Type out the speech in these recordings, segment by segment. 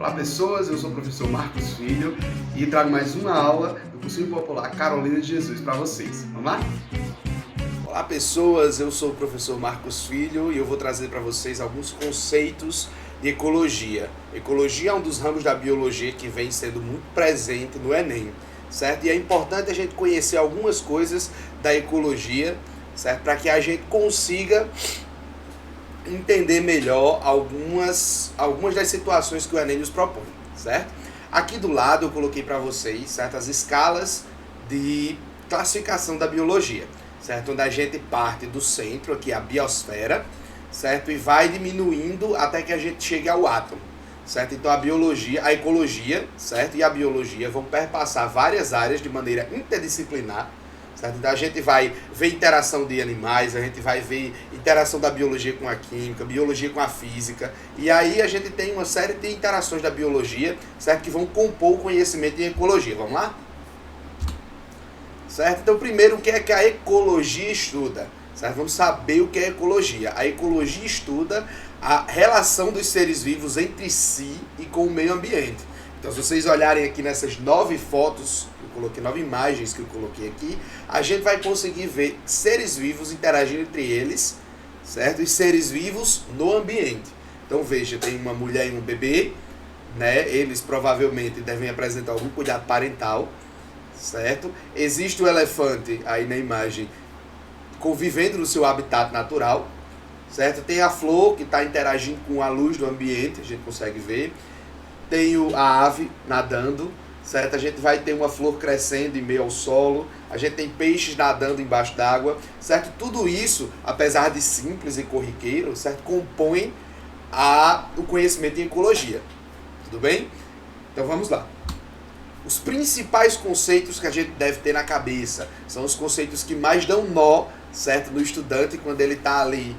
Olá pessoas, eu sou o professor Marcos Filho e trago mais uma aula do Cursinho Popular Carolina de Jesus para vocês. Vamos lá? Olá pessoas, eu sou o professor Marcos Filho e eu vou trazer para vocês alguns conceitos de ecologia. Ecologia é um dos ramos da biologia que vem sendo muito presente no Enem, certo? E é importante a gente conhecer algumas coisas da ecologia, certo? Para que a gente consiga entender melhor algumas das situações que o Enem nos propõe, certo? Aqui do lado eu coloquei para vocês, certo, as escalas de classificação da biologia, certo? Onde a gente parte do centro, aqui a biosfera, certo? E vai diminuindo até que a gente chegue ao átomo, certo? Então a biologia, a ecologia, certo? E a biologia vão perpassar várias áreas de maneira interdisciplinar, certo? Então a gente vai ver interação de animais, a gente vai ver interação da biologia com a química, biologia com a física, e aí a gente tem uma série de interações da biologia, certo? Que vão compor o conhecimento em ecologia. Vamos lá? Certo? Então primeiro, o que é que a ecologia estuda? Certo? Vamos saber o que é ecologia. A ecologia estuda a relação dos seres vivos entre si e com o meio ambiente. Então, se vocês olharem aqui nessas 9 fotos, eu coloquei 9 imagens que eu coloquei aqui, a gente vai conseguir ver seres vivos interagindo entre eles, certo? E seres vivos no ambiente. Então, veja, tem uma mulher e um bebê, né? Eles provavelmente devem apresentar algum cuidado parental, certo? Existe o elefante aí na imagem convivendo no seu habitat natural, certo? Tem a flor que está interagindo com a luz do ambiente, a gente consegue ver. Tem a ave nadando, certo? A gente vai ter uma flor crescendo em meio ao solo, a gente tem peixes nadando embaixo d'água, certo? Tudo isso, apesar de simples e corriqueiro, certo? Compõe o conhecimento em ecologia, tudo bem? Então vamos lá. Os principais conceitos que a gente deve ter na cabeça são os conceitos que mais dão nó, certo? No estudante quando ele está ali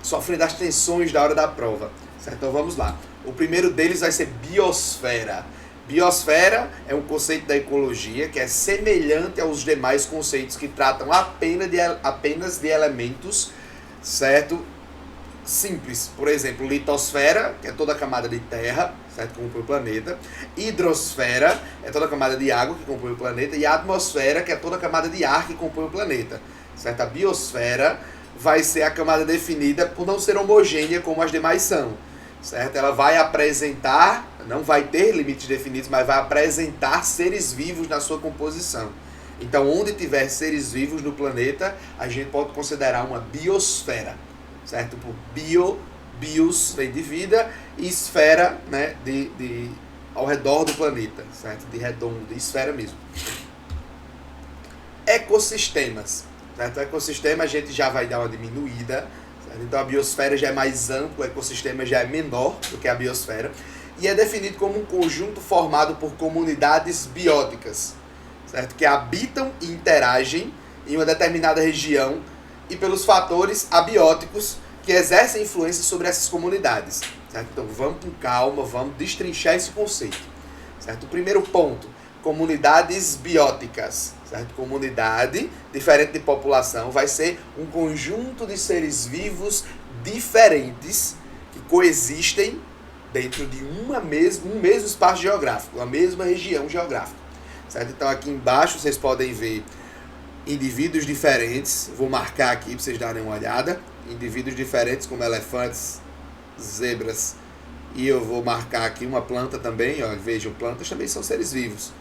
sofrendo as tensões da hora da prova, certo? Então vamos lá. O primeiro deles vai ser biosfera. Biosfera é um conceito da ecologia que é semelhante aos demais conceitos que tratam apenas de elementos, certo? Simples. Por exemplo, litosfera, que é toda a camada de terra, certo? Que compõe o planeta. Hidrosfera é toda a camada de água que compõe o planeta. E a atmosfera, que é toda a camada de ar que compõe o planeta, certo? A biosfera vai ser a camada definida por não ser homogênea como as demais são, certo? Ela vai apresentar, não vai ter limites definidos, mas vai apresentar seres vivos na sua composição. Então, onde tiver seres vivos no planeta, a gente pode considerar uma biosfera, certo? Por bios vem de vida, e esfera, né, ao redor do planeta, certo? De redondo, de esfera mesmo. Ecossistemas, certo? O ecossistema a gente já vai dar uma diminuída. Então a biosfera já é mais ampla, o ecossistema já é menor do que a biosfera e é definido como um conjunto formado por comunidades bióticas, certo? Que habitam e interagem em uma determinada região e pelos fatores abióticos que exercem influência sobre essas comunidades, certo? Então vamos com calma, vamos destrinchar esse conceito, certo? O primeiro ponto, comunidades bióticas, certo? Comunidade, diferente de população, vai ser um conjunto de seres vivos diferentes que coexistem dentro de um mesmo espaço geográfico, uma mesma região geográfica, certo? Então aqui embaixo vocês podem ver indivíduos diferentes, vou marcar aqui para vocês darem uma olhada, indivíduos diferentes como elefantes, zebras, e eu vou marcar aqui uma planta também, ó, vejam, plantas também são seres vivos.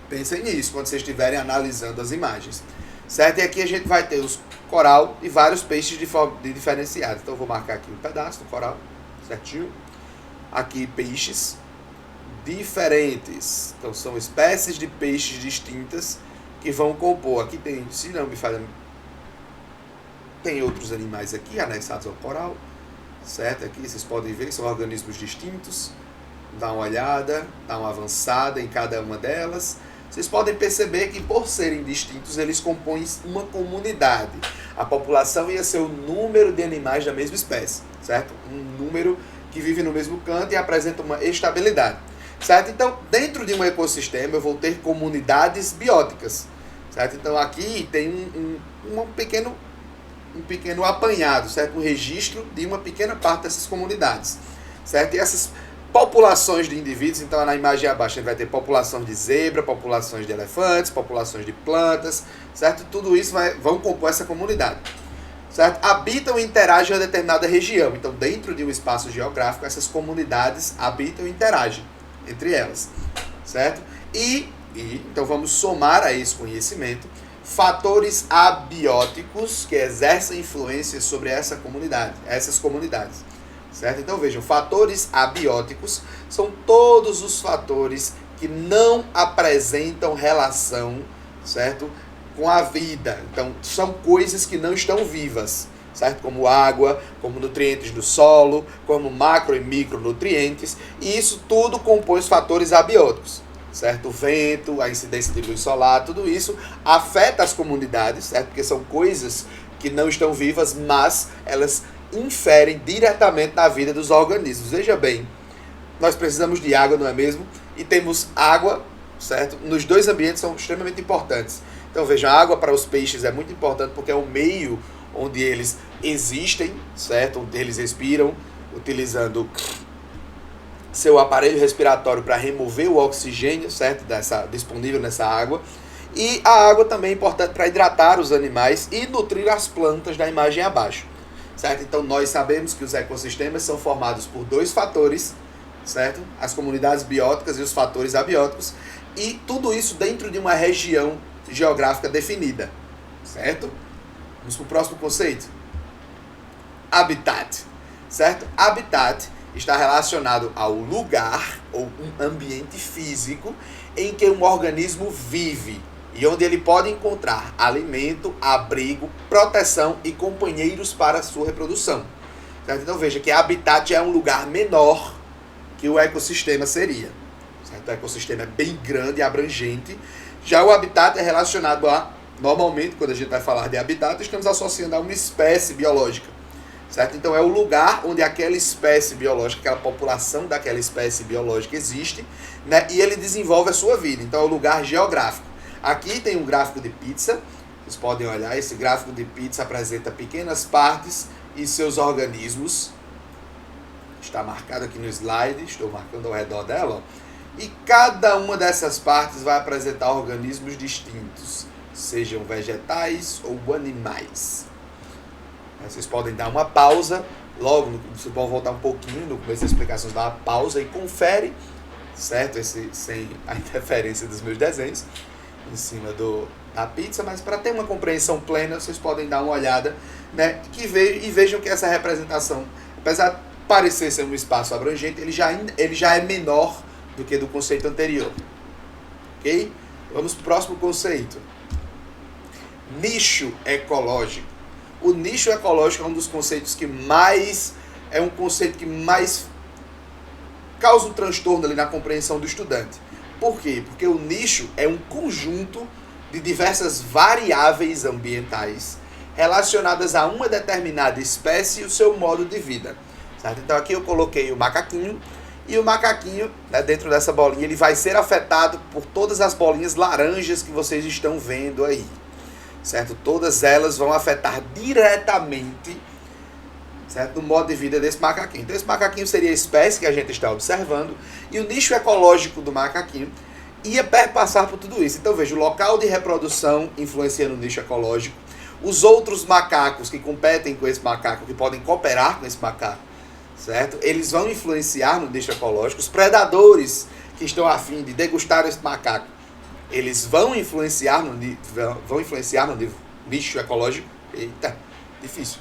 Pensem nisso quando vocês estiverem analisando as imagens, certo? E aqui a gente vai ter os coral e vários peixes diferenciados. Então eu vou marcar aqui um pedaço do coral, certinho. Aqui peixes diferentes. Então são espécies de peixes distintas que vão compor. Aqui tem, se não me falha, tem outros animais aqui anexados ao coral, certo? Aqui vocês podem ver que são organismos distintos. Dá uma olhada, dá uma avançada em cada uma delas. Vocês podem perceber que, por serem distintos, eles compõem uma comunidade. A população ia ser o número de animais da mesma espécie, certo? Um número que vive no mesmo canto e apresenta uma estabilidade, certo? Então, dentro de um ecossistema, eu vou ter comunidades bióticas, certo? Então, aqui tem um pequeno apanhado, certo? Um registro de uma pequena parte dessas comunidades, certo? E essas populações de indivíduos. Então na imagem abaixo a gente vai ter populações de zebra, populações de elefantes, populações de plantas, certo? Tudo isso vão compor essa comunidade, certo? Habitam e interagem em uma determinada região. Então dentro de um espaço geográfico essas comunidades habitam e interagem entre elas, certo? Então vamos somar a esse conhecimento fatores abióticos que exercem influência sobre essas comunidades. Certo? Então vejam, fatores abióticos são todos os fatores que não apresentam relação, certo, com a vida. Então são coisas que não estão vivas, certo? Como água, como nutrientes do solo, como macro e micronutrientes, e isso tudo compõe os fatores abióticos, certo? O vento, a incidência de luz solar, tudo isso afeta as comunidades, certo? Porque são coisas que não estão vivas, mas elas inferem diretamente na vida dos organismos. Veja bem, nós precisamos de água, não é mesmo? E temos água, certo? Nos dois ambientes são extremamente importantes. Então veja, a água para os peixes é muito importante porque é o meio onde eles existem, certo? Onde eles respiram, utilizando seu aparelho respiratório para remover o oxigênio, certo? Disponível nessa água. E a água também é importante para hidratar os animais e nutrir as plantas da imagem abaixo. Certo? Então nós sabemos que os ecossistemas são formados por dois fatores, certo? As comunidades bióticas e os fatores abióticos, e tudo isso dentro de uma região geográfica definida, certo? Vamos para o próximo conceito. Habitat, certo? Habitat está relacionado ao lugar ou um ambiente físico em que um organismo vive e onde ele pode encontrar alimento, abrigo, proteção e companheiros para a sua reprodução. Certo? Então veja que habitat é um lugar menor que o ecossistema seria. Certo? O ecossistema é bem grande e abrangente. Já o habitat é relacionado normalmente, quando a gente vai falar de habitat, estamos associando a uma espécie biológica. Certo? Então é o lugar onde aquela espécie biológica, aquela população daquela espécie biológica existe, né? E ele desenvolve a sua vida. Então é o lugar geográfico. Aqui tem um gráfico de pizza, vocês podem olhar, esse gráfico de pizza apresenta pequenas partes e seus organismos. Está marcado aqui no slide, estou marcando ao redor dela. Ó. E cada uma dessas partes vai apresentar organismos distintos, sejam vegetais ou animais. Vocês podem dar uma pausa, logo, vocês vão voltar um pouquinho no começo da explicação, dá uma pausa e confere, certo? Sem a interferência dos meus desenhos, em cima da pizza, mas para ter uma compreensão plena, vocês podem dar uma olhada, né, e vejam que essa representação, apesar de parecer ser um espaço abrangente, ele já é menor do que do conceito anterior. Ok? Vamos para o próximo conceito. Nicho ecológico. O nicho ecológico é um dos conceitos que mais causa um transtorno ali na compreensão do estudante. Por quê? Porque o nicho é um conjunto de diversas variáveis ambientais relacionadas a uma determinada espécie e o seu modo de vida. Certo? Então aqui eu coloquei o macaquinho, e o macaquinho, né, dentro dessa bolinha, ele vai ser afetado por todas as bolinhas laranjas que vocês estão vendo aí. Certo? Todas elas vão afetar diretamente, certo, o modo de vida desse macaquinho. Então esse macaquinho seria a espécie que a gente está observando, e o nicho ecológico do macaquinho ia perpassar por tudo isso. Então veja, o local de reprodução influencia no nicho ecológico, os outros macacos que competem com esse macaco, que podem cooperar com esse macaco, certo? Eles vão influenciar no nicho ecológico, os predadores que estão a fim de degustar esse macaco, eles vão influenciar no nicho ecológico. Eita, difícil.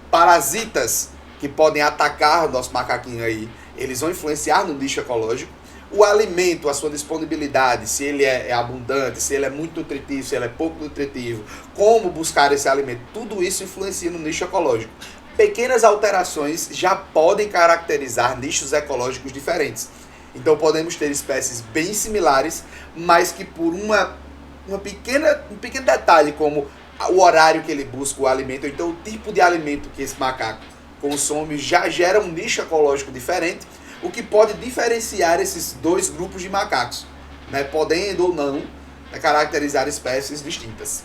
Parasitas que podem atacar o nosso macaquinho aí, eles vão influenciar no nicho ecológico. O alimento, a sua disponibilidade, se ele é abundante, se ele é muito nutritivo, se ele é pouco nutritivo, como buscar esse alimento, tudo isso influencia no nicho ecológico. Pequenas alterações já podem caracterizar nichos ecológicos diferentes. Então podemos ter espécies bem similares, mas que por um pequeno detalhe, como o horário que ele busca o alimento, ou então o tipo de alimento que esse macaco consome, já gera um nicho ecológico diferente, o que pode diferenciar esses dois grupos de macacos, né, podendo ou não, né, caracterizar espécies distintas.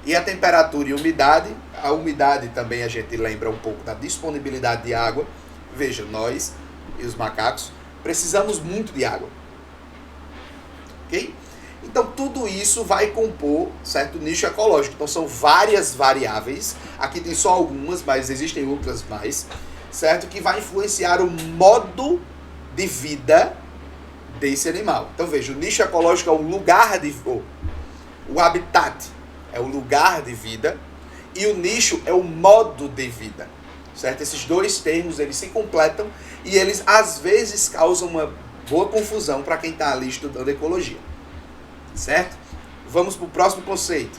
E a temperatura e a umidade também a gente lembra um pouco da disponibilidade de água. Veja, nós e os macacos, Precisamos muito de água. Ok? Então, tudo isso vai compor certo nicho ecológico. Então, são várias variáveis. Aqui tem só algumas, mas existem outras mais. Certo? Que vai influenciar o modo de vida desse animal. Então, veja, o nicho ecológico é o lugar de... O habitat é o lugar de vida. E o nicho é o modo de vida. Certo? Esses dois termos, eles se completam. E eles, às vezes, causam uma boa confusão para quem está ali estudando ecologia. Certo? Vamos para o próximo conceito.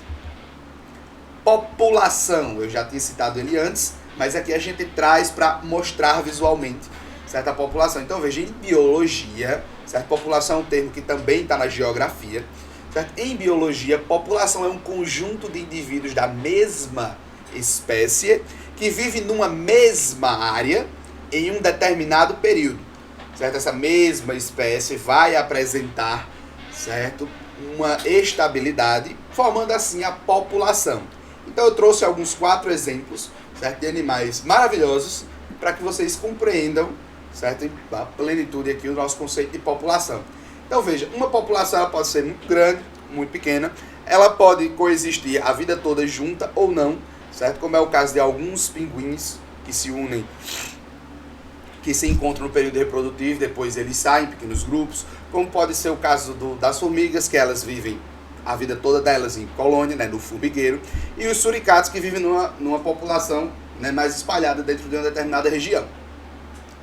População. Eu já tinha citado ele antes, mas aqui a gente traz para mostrar visualmente, certo? A população. Então veja, em biologia, certo? População é um termo que também está na geografia. Certo? Em biologia, população é um conjunto de indivíduos da mesma espécie que vive numa mesma área em um determinado período. Certo? Essa mesma espécie vai apresentar, certo, uma estabilidade, formando assim a população. Então eu trouxe alguns 4 exemplos, certo, de animais maravilhosos para que vocês compreendam, certo, a plenitude aqui do nosso conceito de população. Então veja, uma população ela pode ser muito grande, muito pequena, ela pode coexistir a vida toda junta ou não, certo? Como é o caso de alguns pinguins que se unem, que se encontram no período reprodutivo, depois eles saem em pequenos grupos, como pode ser o caso das formigas, que elas vivem a vida toda delas em colônia, né, no formigueiro, e os suricatos que vivem numa população, né, mais espalhada dentro de uma determinada região.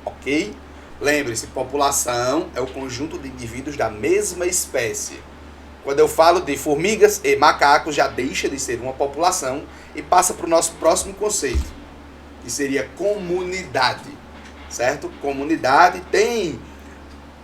Ok? Lembre-se, população é o conjunto de indivíduos da mesma espécie. Quando eu falo de formigas e macacos, já deixa de ser uma população e passa para o nosso próximo conceito, que seria comunidade. Certo? Comunidade tem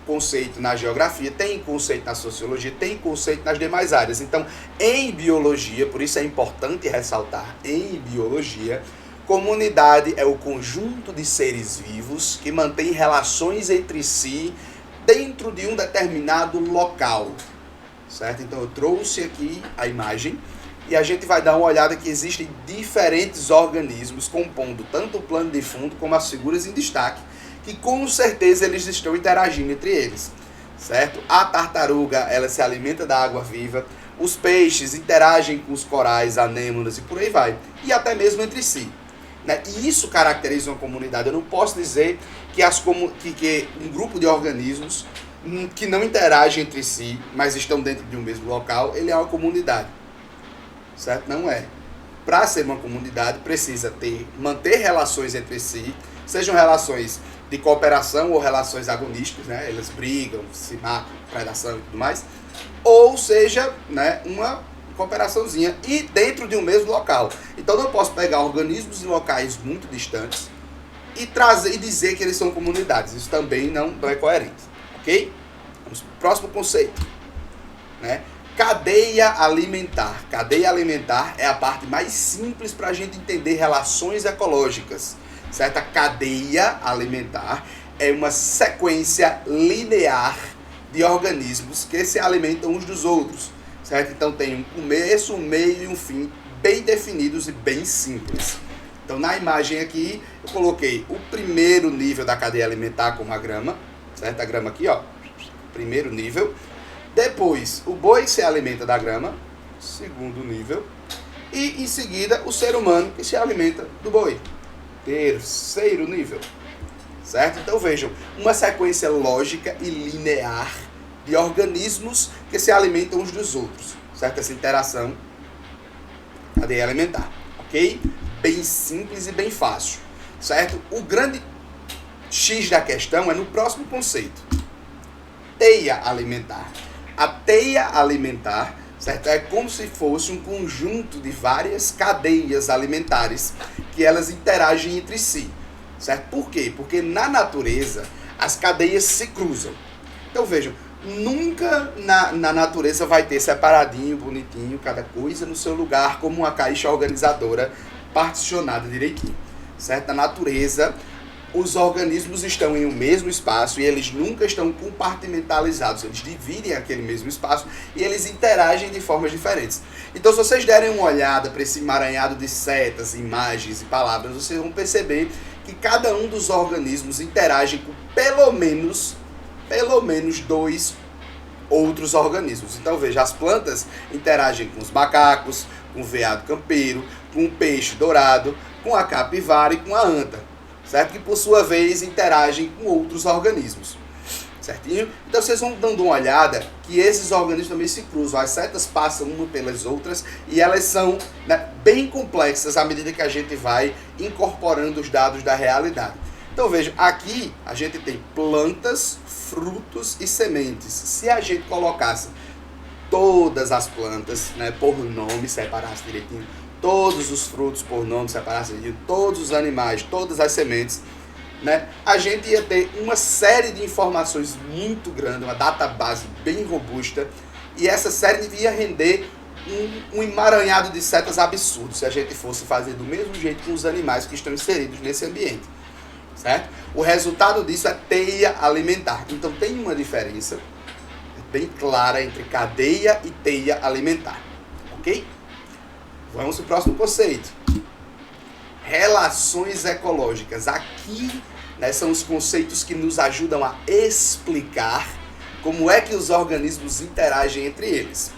conceito na geografia, tem conceito na sociologia, tem conceito nas demais áreas. Então, em biologia, por isso é importante ressaltar, em biologia, comunidade é o conjunto de seres vivos que mantém relações entre si dentro de um determinado local. Certo? Então, eu trouxe aqui a imagem e a gente vai dar uma olhada que existem diferentes organismos compondo tanto o plano de fundo como as figuras em destaque, que com certeza eles estão interagindo entre eles, certo? A tartaruga, ela se alimenta da água viva, os peixes interagem com os corais, anêmonas e por aí vai, e até mesmo entre si, né? E isso caracteriza uma comunidade. Eu não posso dizer que um grupo de organismos que não interagem entre si, mas estão dentro de um mesmo local, ele é uma comunidade. Certo? Não é. Para ser uma comunidade, precisa manter relações entre si, sejam relações de cooperação ou relações agonísticas, né? Eles brigam, se matam, predação e tudo mais, ou seja, né, uma cooperaçãozinha e dentro de um mesmo local. Então não posso pegar organismos em locais muito distantes e trazer e dizer que eles são comunidades. Isso também não é coerente. Ok? Vamos para o próximo conceito, né? Cadeia alimentar. Cadeia alimentar é a parte mais simples para a gente entender relações ecológicas. Certo? A cadeia alimentar é uma sequência linear de organismos que se alimentam uns dos outros. Certo? Então tem um começo, um meio e um fim bem definidos e bem simples. Então na imagem aqui eu coloquei o primeiro nível da cadeia alimentar como a grama. Certo? A grama aqui, ó. Primeiro nível. Depois, o boi se alimenta da grama, segundo nível. E, em seguida, o ser humano que se alimenta do boi, terceiro nível. Certo? Então, vejam, uma sequência lógica e linear de organismos que se alimentam uns dos outros. Certo? Essa interação, cadeia alimentar. Ok? Bem simples e bem fácil. Certo? O grande X da questão é no próximo conceito. Teia alimentar. A teia alimentar, certo, é como se fosse um conjunto de várias cadeias alimentares que elas interagem entre si. Certo? Por quê? Porque na natureza as cadeias se cruzam. Então vejam, nunca na natureza vai ter separadinho, bonitinho, cada coisa no seu lugar, como uma caixa organizadora particionada direitinho. Certo? Na natureza, os organismos estão em um mesmo espaço e eles nunca estão compartimentalizados. Eles dividem aquele mesmo espaço e eles interagem de formas diferentes. Então, se vocês derem uma olhada para esse emaranhado de setas, imagens e palavras, vocês vão perceber que cada um dos organismos interagem com pelo menos pelo menos 2 outros organismos. Então veja, as plantas interagem com os macacos, com o veado campeiro, com o peixe dourado, com a capivara e com a anta, certo? Que por sua vez interagem com outros organismos, certinho? Então vocês vão dando uma olhada que esses organismos também se cruzam, as setas passam uma pelas outras e elas são, né, bem complexas à medida que a gente vai incorporando os dados da realidade. Então veja, aqui a gente tem plantas, frutos e sementes. Se a gente colocasse todas as plantas, né, por nome, separasse direitinho, todos os frutos por nome, separasse direitinho, todos os animais, todas as sementes, né, a gente ia ter uma série de informações muito grande, uma database bem robusta, e essa série ia render um emaranhado de setas absurdo se a gente fosse fazer do mesmo jeito com os animais que estão inseridos nesse ambiente. Certo? O resultado disso é teia alimentar. Então tem uma diferença bem clara entre cadeia e teia alimentar. Ok? Vamos para o próximo conceito. Relações ecológicas. Aqui, né, são os conceitos que nos ajudam a explicar como é que os organismos interagem entre eles.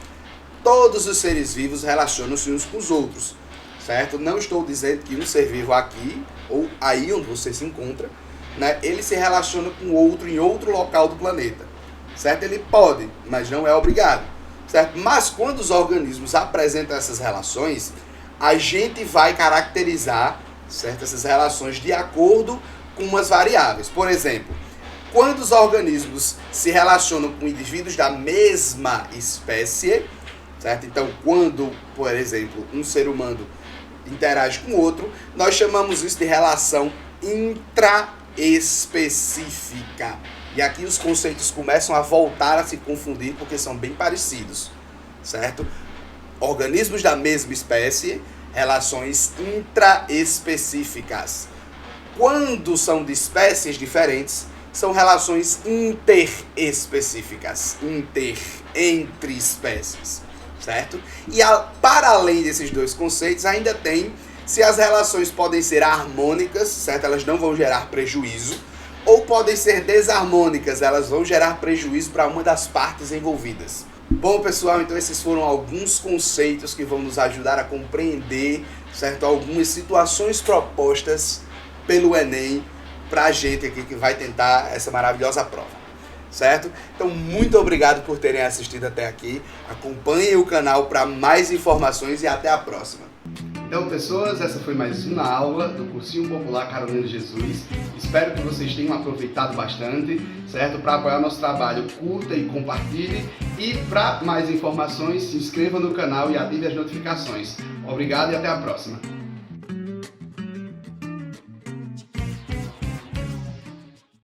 Todos os seres vivos relacionam-se uns com os outros. Certo? Não estou dizendo que um ser vivo aqui, ou aí onde você se encontra, né, ele se relaciona com outro em outro local do planeta. Certo? Ele pode, mas não é obrigado. Certo? Mas quando os organismos apresentam essas relações, a gente vai caracterizar, certo, essas relações de acordo com umas variáveis. Por exemplo, quando os organismos se relacionam com indivíduos da mesma espécie, certo? Então, quando, por exemplo, um ser humano interage com outro, nós chamamos isso de relação intraespecífica. E aqui os conceitos começam a voltar a se confundir porque são bem parecidos, certo? Organismos da mesma espécie, relações intraespecíficas. Quando são de espécies diferentes, são relações interespecíficas, entre espécies. Certo? E para além desses dois conceitos, ainda tem se as relações podem ser harmônicas, certo? Elas não vão gerar prejuízo, ou podem ser desarmônicas, elas vão gerar prejuízo para uma das partes envolvidas. Bom, pessoal, então esses foram alguns conceitos que vão nos ajudar a compreender, certo, algumas situações propostas pelo Enem para a gente aqui que vai tentar essa maravilhosa prova. Certo? Então, muito obrigado por terem assistido até aqui. Acompanhem o canal para mais informações e até a próxima. Então, pessoas, essa foi mais uma aula do Cursinho Popular Carolina Jesus. Espero que vocês tenham aproveitado bastante, certo? Para apoiar nosso trabalho, curta e compartilhe. E para mais informações, se inscreva no canal e ative as notificações. Obrigado e até a próxima.